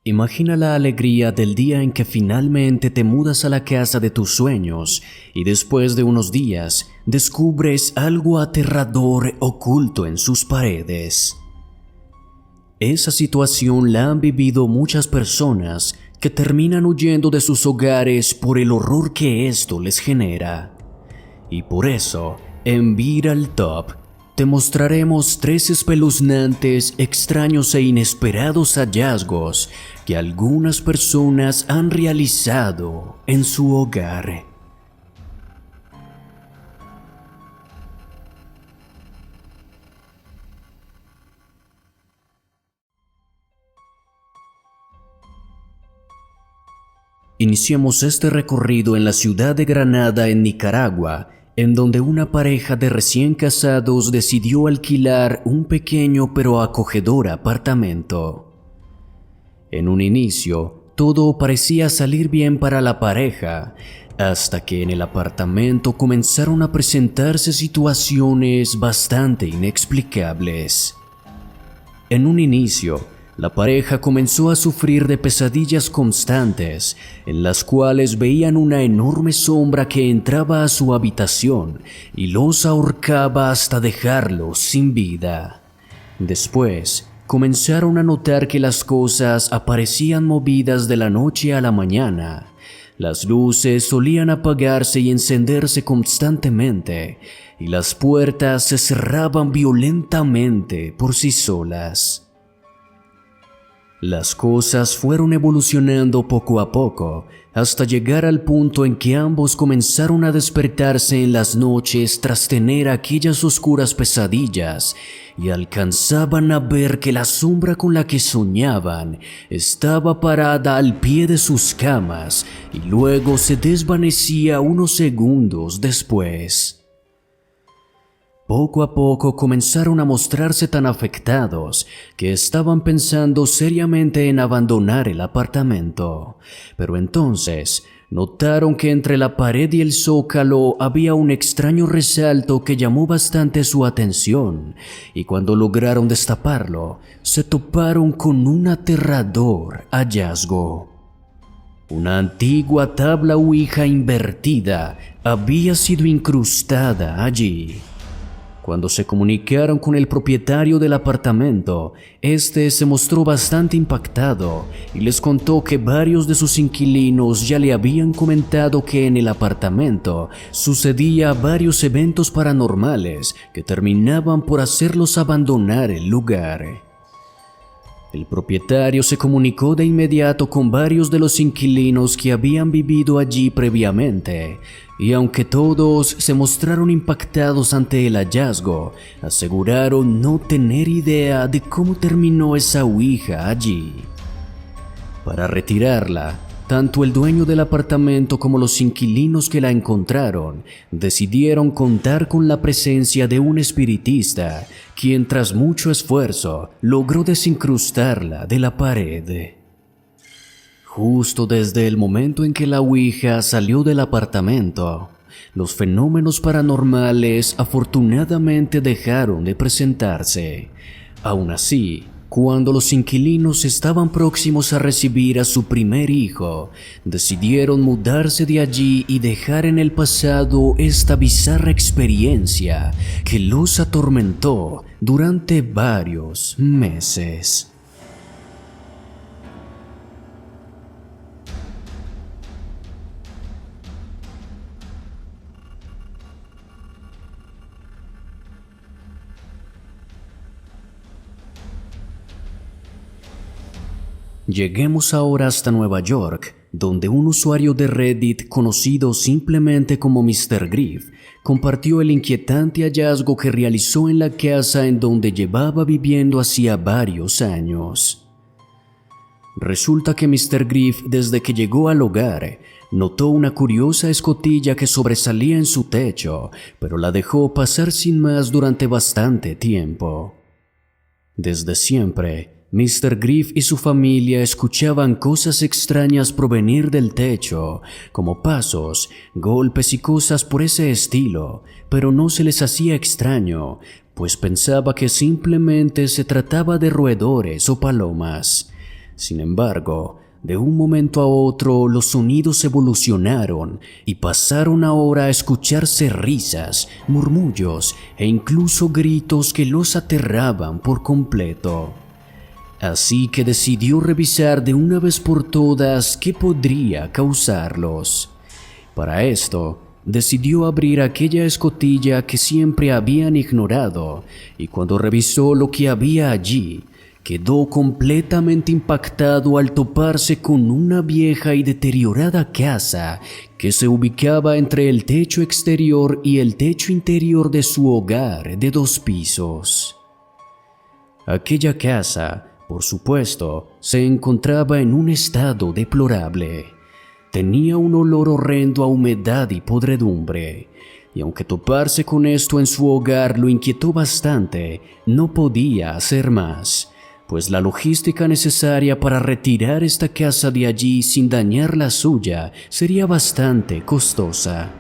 Imagina la alegría del día en que finalmente te mudas a la casa de tus sueños y después de unos días descubres algo aterrador oculto en sus paredes. Esa situación la han vivido muchas personas que terminan huyendo de sus hogares por el horror que esto les genera. Y por eso, en Viral Top, te mostraremos 3 espeluznantes, extraños e inesperados hallazgos que algunas personas han realizado en su hogar. Iniciamos este recorrido en la ciudad de Granada, en Nicaragua, en donde una pareja de recién casados decidió alquilar un pequeño pero acogedor apartamento. En un inicio, todo parecía salir bien para la pareja, hasta que en el apartamento comenzaron a presentarse situaciones bastante inexplicables. En un inicio, la pareja comenzó a sufrir de pesadillas constantes, en las cuales veían una enorme sombra que entraba a su habitación y los ahorcaba hasta dejarlos sin vida. Después, comenzaron a notar que las cosas aparecían movidas de la noche a la mañana. Las luces solían apagarse y encenderse constantemente, y las puertas se cerraban violentamente por sí solas. Las cosas fueron evolucionando poco a poco, hasta llegar al punto en que ambos comenzaron a despertarse en las noches tras tener aquellas oscuras pesadillas, y alcanzaban a ver que la sombra con la que soñaban estaba parada al pie de sus camas y luego se desvanecía unos segundos después. Poco a poco comenzaron a mostrarse tan afectados que estaban pensando seriamente en abandonar el apartamento. Pero entonces notaron que entre la pared y el zócalo había un extraño resalto que llamó bastante su atención, y cuando lograron destaparlo, se toparon con un aterrador hallazgo. Una antigua tabla ouija invertida había sido incrustada allí. Cuando se comunicaron con el propietario del apartamento, este se mostró bastante impactado y les contó que varios de sus inquilinos ya le habían comentado que en el apartamento sucedía varios eventos paranormales que terminaban por hacerlos abandonar el lugar. El propietario se comunicó de inmediato con varios de los inquilinos que habían vivido allí previamente, y aunque todos se mostraron impactados ante el hallazgo, aseguraron no tener idea de cómo terminó esa ouija allí. Para retirarla, tanto el dueño del apartamento como los inquilinos que la encontraron decidieron contar con la presencia de un espiritista, quien tras mucho esfuerzo logró desincrustarla de la pared. Justo desde el momento en que la ouija salió del apartamento, los fenómenos paranormales afortunadamente dejaron de presentarse. Aún así, cuando los inquilinos estaban próximos a recibir a su primer hijo, decidieron mudarse de allí y dejar en el pasado esta bizarra experiencia que los atormentó durante varios meses. Lleguemos ahora hasta Nueva York, donde un usuario de Reddit conocido simplemente como Mr. Griff compartió el inquietante hallazgo que realizó en la casa en donde llevaba viviendo hacía varios años. Resulta que Mr. Griff, desde que llegó al hogar, notó una curiosa escotilla que sobresalía en su techo, pero la dejó pasar sin más durante bastante tiempo. Desde siempre, Mr. Griff y su familia escuchaban cosas extrañas provenir del techo, como pasos, golpes y cosas por ese estilo, pero no se les hacía extraño, pues pensaba que simplemente se trataba de roedores o palomas. Sin embargo, de un momento a otro los sonidos evolucionaron y pasaron ahora a escucharse risas, murmullos e incluso gritos que los aterraban por completo. Así que decidió revisar de una vez por todas qué podría causarlos. Para esto, decidió abrir aquella escotilla que siempre habían ignorado, y cuando revisó lo que había allí, quedó completamente impactado al toparse con una vieja y deteriorada casa que se ubicaba entre el techo exterior y el techo interior de su hogar de 2 pisos. Aquella casa, por supuesto, se encontraba en un estado deplorable. Tenía un olor horrendo a humedad y podredumbre, y aunque toparse con esto en su hogar lo inquietó bastante, no podía hacer más, pues la logística necesaria para retirar esta casa de allí sin dañar la suya sería bastante costosa.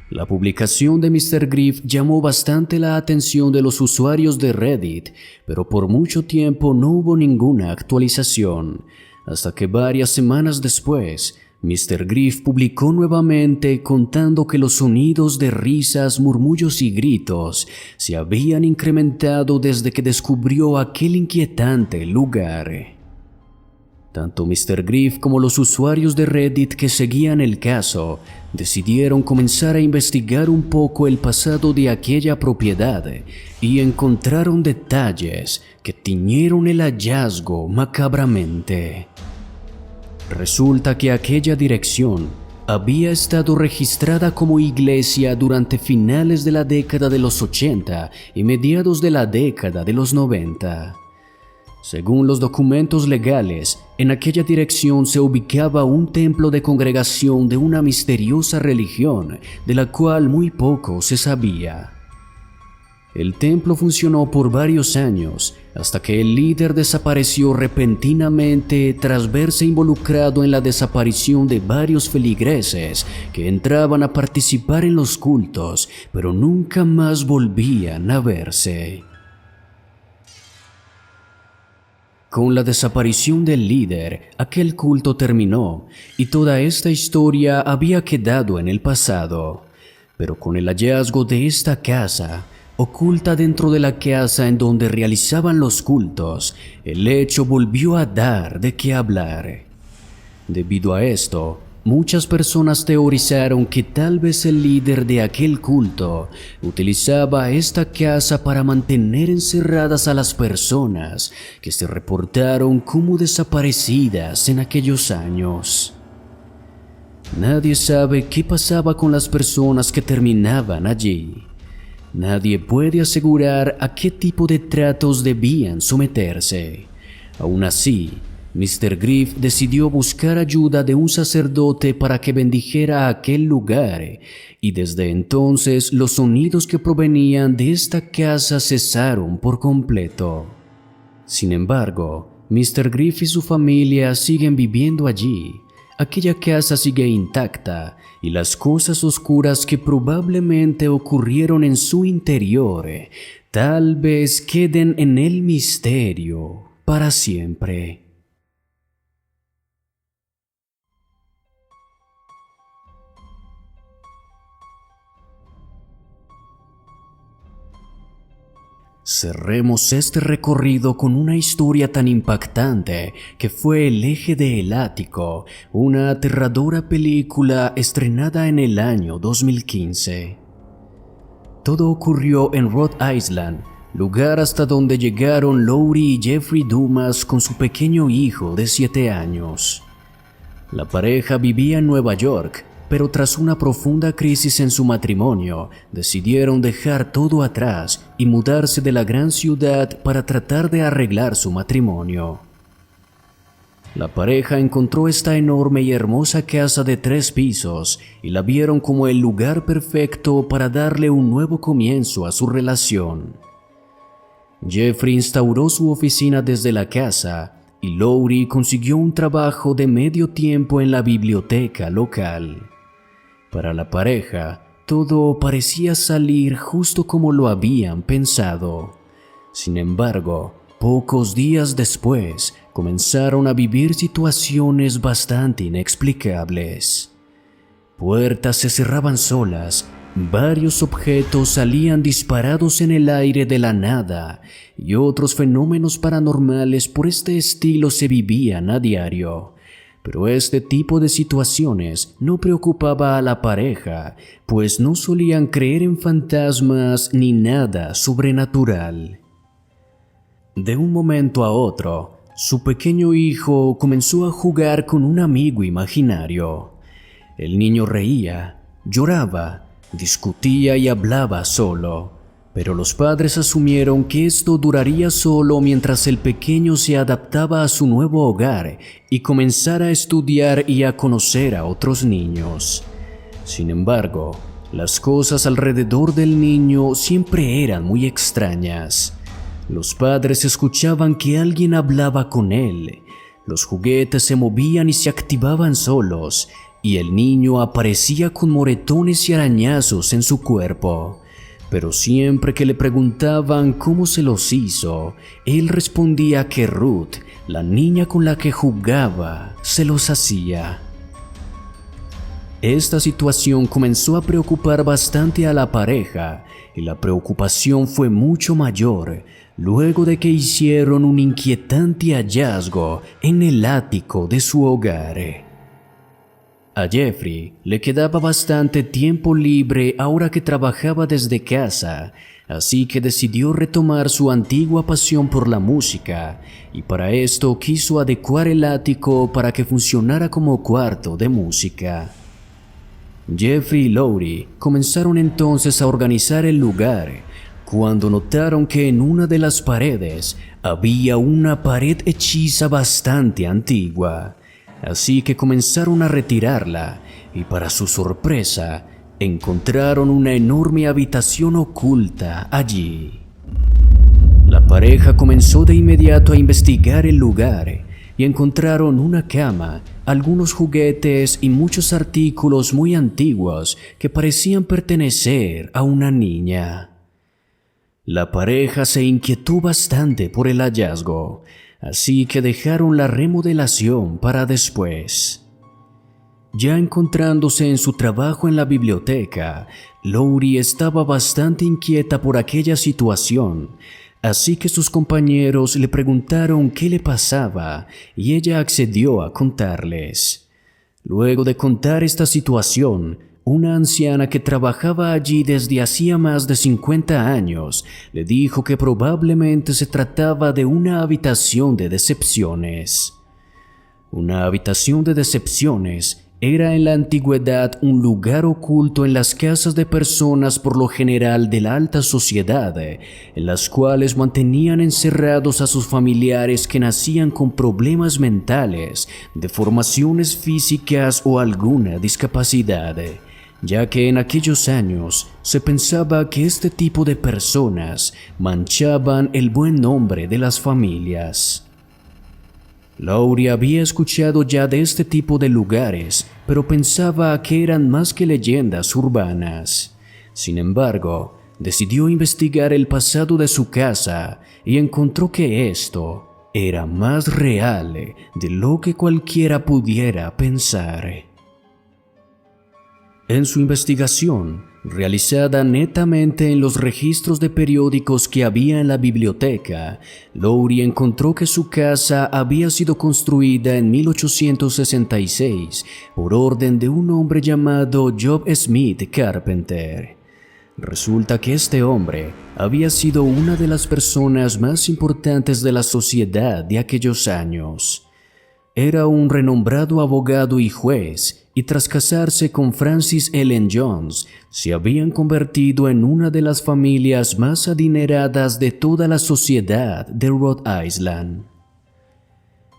La publicación de Mr. Griff llamó bastante la atención de los usuarios de Reddit, pero por mucho tiempo no hubo ninguna actualización, hasta que varias semanas después, Mr. Griff publicó nuevamente contando que los sonidos de risas, murmullos y gritos se habían incrementado desde que descubrió aquel inquietante lugar. Tanto Mr. Griff como los usuarios de Reddit que seguían el caso decidieron comenzar a investigar un poco el pasado de aquella propiedad y encontraron detalles que tiñeron el hallazgo macabramente. Resulta que aquella dirección había estado registrada como iglesia durante finales de la década de los 80 y mediados de la década de los 90. Según los documentos legales, en aquella dirección se ubicaba un templo de congregación de una misteriosa religión de la cual muy poco se sabía. El templo funcionó por varios años hasta que el líder desapareció repentinamente tras verse involucrado en la desaparición de varios feligreses que entraban a participar en los cultos, pero nunca más volvían a verse. Con la desaparición del líder, aquel culto terminó y toda esta historia había quedado en el pasado. Pero con el hallazgo de esta casa, oculta dentro de la casa en donde realizaban los cultos, el hecho volvió a dar de qué hablar. Debido a esto, muchas personas teorizaron que tal vez el líder de aquel culto utilizaba esta casa para mantener encerradas a las personas que se reportaron como desaparecidas en aquellos años. Nadie sabe qué pasaba con las personas que terminaban allí. Nadie puede asegurar a qué tipo de tratos debían someterse. Aún así, Mr. Griff decidió buscar ayuda de un sacerdote para que bendijera aquel lugar, y desde entonces los sonidos que provenían de esta casa cesaron por completo. Sin embargo, Mr. Griff y su familia siguen viviendo allí. Aquella casa sigue intacta y las cosas oscuras que probablemente ocurrieron en su interior tal vez queden en el misterio para siempre. Cerremos este recorrido con una historia tan impactante que fue El eje del ático, una aterradora película estrenada en el año 2015. Todo ocurrió en Rhode Island, lugar hasta donde llegaron Laurie y Jeffrey Dumas con su pequeño hijo de 7 años. La pareja vivía en Nueva York, pero tras una profunda crisis en su matrimonio, decidieron dejar todo atrás y mudarse de la gran ciudad para tratar de arreglar su matrimonio. La pareja encontró esta enorme y hermosa casa de 3 pisos y la vieron como el lugar perfecto para darle un nuevo comienzo a su relación. Jeffrey instauró su oficina desde la casa y Laurie consiguió un trabajo de medio tiempo en la biblioteca local. Para la pareja, todo parecía salir justo como lo habían pensado. Sin embargo, pocos días después, comenzaron a vivir situaciones bastante inexplicables. Puertas se cerraban solas, varios objetos salían disparados en el aire de la nada y otros fenómenos paranormales por este estilo se vivían a diario. Pero este tipo de situaciones no preocupaba a la pareja, pues no solían creer en fantasmas ni nada sobrenatural. De un momento a otro, su pequeño hijo comenzó a jugar con un amigo imaginario. El niño reía, lloraba, discutía y hablaba solo, pero los padres asumieron que esto duraría solo mientras el pequeño se adaptaba a su nuevo hogar y comenzara a estudiar y a conocer a otros niños. Sin embargo, las cosas alrededor del niño siempre eran muy extrañas. Los padres escuchaban que alguien hablaba con él, los juguetes se movían y se activaban solos, y el niño aparecía con moretones y arañazos en su cuerpo. Pero siempre que le preguntaban cómo se los hizo, él respondía que Ruth, la niña con la que jugaba, se los hacía. Esta situación comenzó a preocupar bastante a la pareja, y la preocupación fue mucho mayor luego de que hicieron un inquietante hallazgo en el ático de su hogar. A Jeffrey le quedaba bastante tiempo libre ahora que trabajaba desde casa, así que decidió retomar su antigua pasión por la música, y para esto quiso adecuar el ático para que funcionara como cuarto de música. Jeffrey y Laurie comenzaron entonces a organizar el lugar, cuando notaron que en una de las paredes había una pared hechiza bastante antigua. Así que comenzaron a retirarla y para su sorpresa encontraron una enorme habitación oculta allí. La pareja comenzó de inmediato a investigar el lugar y encontraron una cama, algunos juguetes y muchos artículos muy antiguos que parecían pertenecer a una niña. La pareja se inquietó bastante por el hallazgo, así que dejaron la remodelación para después. Ya encontrándose en su trabajo en la biblioteca, Laurie estaba bastante inquieta por aquella situación, así que sus compañeros le preguntaron qué le pasaba y ella accedió a contarles. Luego de contar esta situación, una anciana que trabajaba allí desde hacía más de 50 años le dijo que probablemente se trataba de una habitación de decepciones. Una habitación de decepciones era en la antigüedad un lugar oculto en las casas de personas por lo general de la alta sociedad, en las cuales mantenían encerrados a sus familiares que nacían con problemas mentales, deformaciones físicas o alguna discapacidad, ya que en aquellos años se pensaba que este tipo de personas manchaban el buen nombre de las familias. Laurie había escuchado ya de este tipo de lugares, pero pensaba que eran más que leyendas urbanas. Sin embargo, decidió investigar el pasado de su casa y encontró que esto era más real de lo que cualquiera pudiera pensar. En su investigación, realizada netamente en los registros de periódicos que había en la biblioteca, Laurie encontró que su casa había sido construida en 1866 por orden de un hombre llamado Job Smith Carpenter. Resulta que este hombre había sido una de las personas más importantes de la sociedad de aquellos años. Era un renombrado abogado y juez, y tras casarse con Frances Ellen Jones, se habían convertido en una de las familias más adineradas de toda la sociedad de Rhode Island.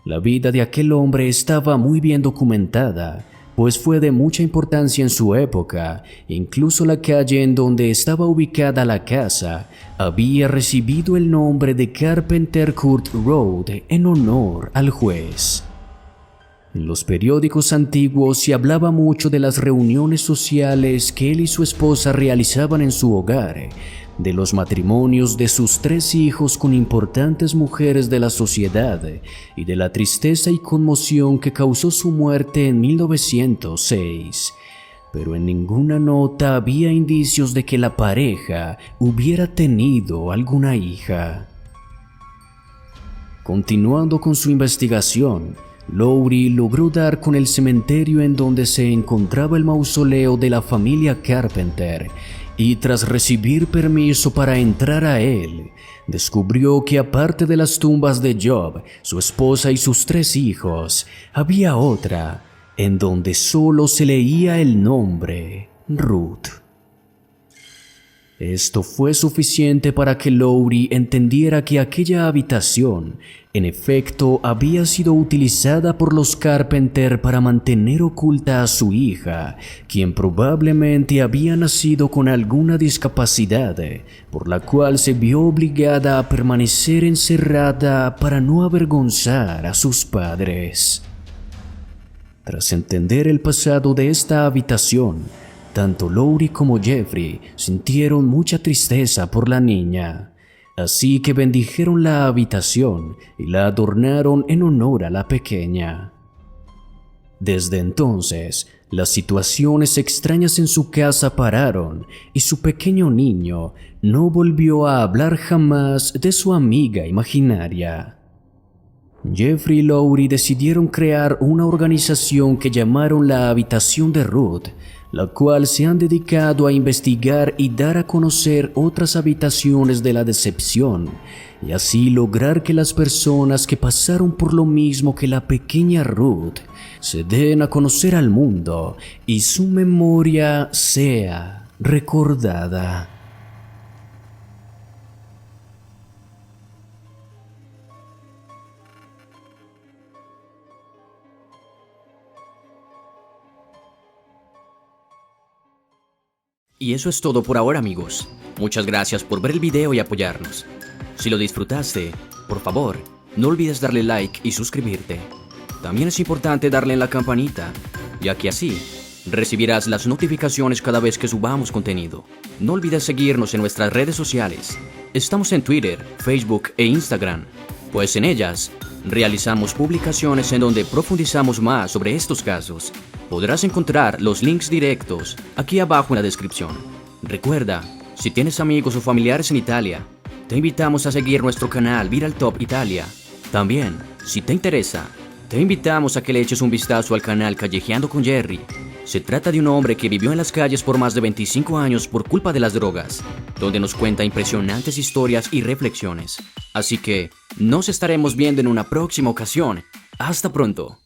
La vida de aquel hombre estaba muy bien documentada, pues fue de mucha importancia en su época. Incluso la calle en donde estaba ubicada la casa había recibido el nombre de Carpenter Court Road en honor al juez. En los periódicos antiguos se hablaba mucho de las reuniones sociales que él y su esposa realizaban en su hogar, de los matrimonios de sus 3 hijos con importantes mujeres de la sociedad y de la tristeza y conmoción que causó su muerte en 1906. Pero en ninguna nota había indicios de que la pareja hubiera tenido alguna hija. Continuando con su investigación, Lowry logró dar con el cementerio en donde se encontraba el mausoleo de la familia Carpenter y tras recibir permiso para entrar a él, descubrió que aparte de las tumbas de Job, su esposa y sus 3 hijos, había otra en donde solo se leía el nombre Ruth. Esto fue suficiente para que Lowry entendiera que aquella habitación, en efecto, había sido utilizada por los Carpenter para mantener oculta a su hija, quien probablemente había nacido con alguna discapacidad, por la cual se vio obligada a permanecer encerrada para no avergonzar a sus padres. Tras entender el pasado de esta habitación, tanto Lowry como Jeffrey sintieron mucha tristeza por la niña, así que bendijeron la habitación y la adornaron en honor a la pequeña. Desde entonces, las situaciones extrañas en su casa pararon y su pequeño niño no volvió a hablar jamás de su amiga imaginaria. Jeffrey y Lowry decidieron crear una organización que llamaron la Habitación de Ruth, la cual se han dedicado a investigar y dar a conocer otras habitaciones de la decepción, y así lograr que las personas que pasaron por lo mismo que la pequeña Ruth se den a conocer al mundo y su memoria sea recordada. Y eso es todo por ahora, amigos. Muchas gracias por ver el video y apoyarnos. Si lo disfrutaste, por favor, no olvides darle like y suscribirte. También es importante darle en la campanita, ya que así recibirás las notificaciones cada vez que subamos contenido. No olvides seguirnos en nuestras redes sociales. Estamos en Twitter, Facebook e Instagram, pues en ellas realizamos publicaciones en donde profundizamos más sobre estos casos. Podrás encontrar los links directos aquí abajo en la descripción. Recuerda, si tienes amigos o familiares en Italia, te invitamos a seguir nuestro canal Viral Top Italia. También, si te interesa, te invitamos a que le eches un vistazo al canal Callejeando con Jerry. Se trata de un hombre que vivió en las calles por más de 25 años por culpa de las drogas, donde nos cuenta impresionantes historias y reflexiones. Así que, nos estaremos viendo en una próxima ocasión. ¡Hasta pronto!